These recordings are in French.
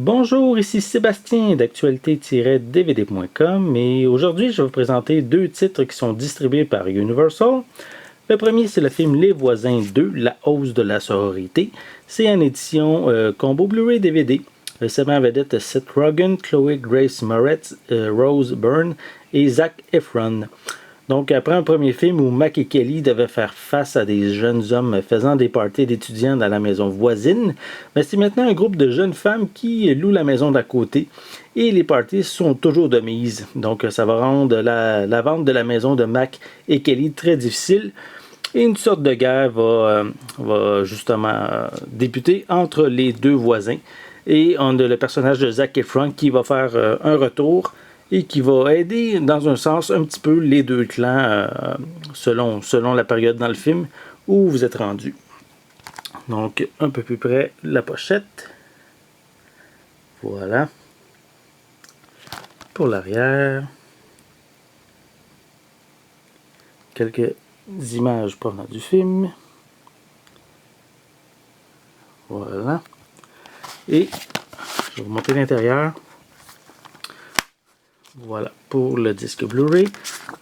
Bonjour, ici Sébastien d'actualité-dvd.com et aujourd'hui je vais vous présenter deux titres qui sont distribués par Universal. Le premier c'est le film Les Voisins 2, La hausse de la sororité. C'est en édition combo Blu-ray DVD. Ça met en vedette Seth Rogen, Chloe Grace Moretz, Rose Byrne et Zac Efron. Donc, après un premier film où Mac et Kelly devaient faire face à des jeunes hommes faisant des parties d'étudiants dans la maison voisine, c'est maintenant un groupe de jeunes femmes qui louent la maison d'à côté et les parties sont toujours de mise. Donc, ça va rendre la vente de la maison de Mac et Kelly très difficile et une sorte de guerre va justement débuter entre les deux voisins. Et on a le personnage de Zac Efron qui va faire un retour et qui va aider dans un sens un petit peu les deux clans selon la période dans le film où vous êtes rendu. Donc un peu plus près la pochette. Voilà. Pour l'arrière. Quelques images provenant du film. Voilà. Et je vais vous montrer l'intérieur. Voilà pour le disque Blu-ray,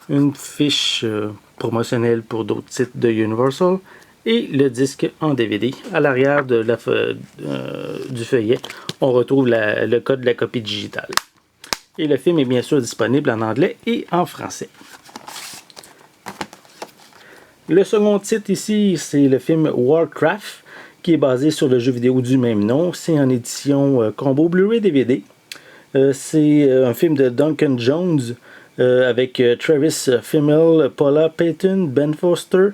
une fiche promotionnelle pour d'autres titres de Universal et le disque en DVD. À l'arrière du feuillet, on retrouve le code de la copie digitale. Et le film est bien sûr disponible en anglais et en français. Le second titre ici, c'est le film Warcraft, qui est basé sur le jeu vidéo du même nom. C'est en édition combo Blu-ray DVD. C'est un film de Duncan Jones avec Travis Fimmel, Paula Payton, Ben Foster,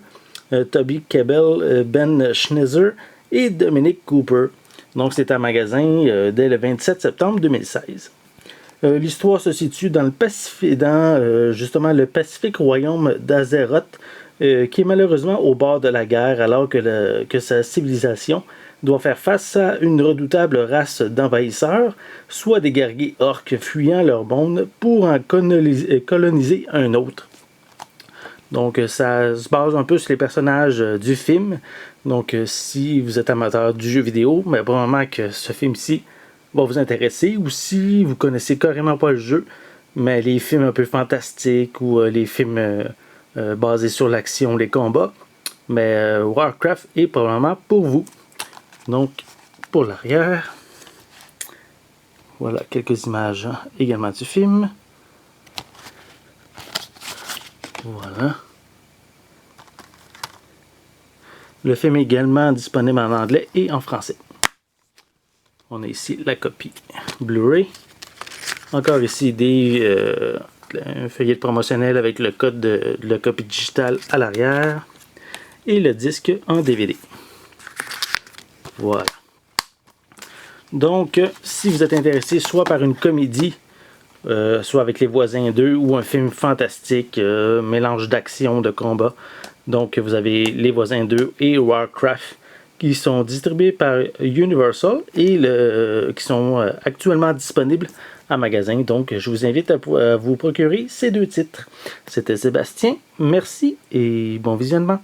Toby Kebbell, Ben Schneider et Dominic Cooper. Donc c'est un magasin dès le 27 septembre 2016. L'histoire se situe dans justement le pacifique royaume d'Azeroth, qui est malheureusement au bord de la guerre alors que sa civilisation doit faire face à une redoutable race d'envahisseurs, soit des guerriers orques fuyant leur monde pour en coloniser un autre. Donc ça se base un peu sur les personnages du film. Donc si vous êtes amateur du jeu vidéo, probablement que ce film-ci va vous intéresser. Ou si vous connaissez carrément pas le jeu, mais les films un peu fantastiques ou les films basés sur l'action, les combats, Warcraft est probablement pour vous. Donc, pour l'arrière, voilà quelques images également du film. Voilà. Le film est également disponible en anglais et en français. On a ici la copie Blu-ray. Encore ici un feuillet promotionnel avec le code de la copie digitale à l'arrière. Et le disque en DVD. Voilà. Donc, si vous êtes intéressé soit par une comédie, soit avec Les Voisins 2, ou un film fantastique, mélange d'action, de combat, donc vous avez Les Voisins 2 et Warcraft qui sont distribués par Universal et qui sont actuellement disponibles en magasin. Donc, je vous invite à vous procurer ces deux titres. C'était Sébastien. Merci et bon visionnement.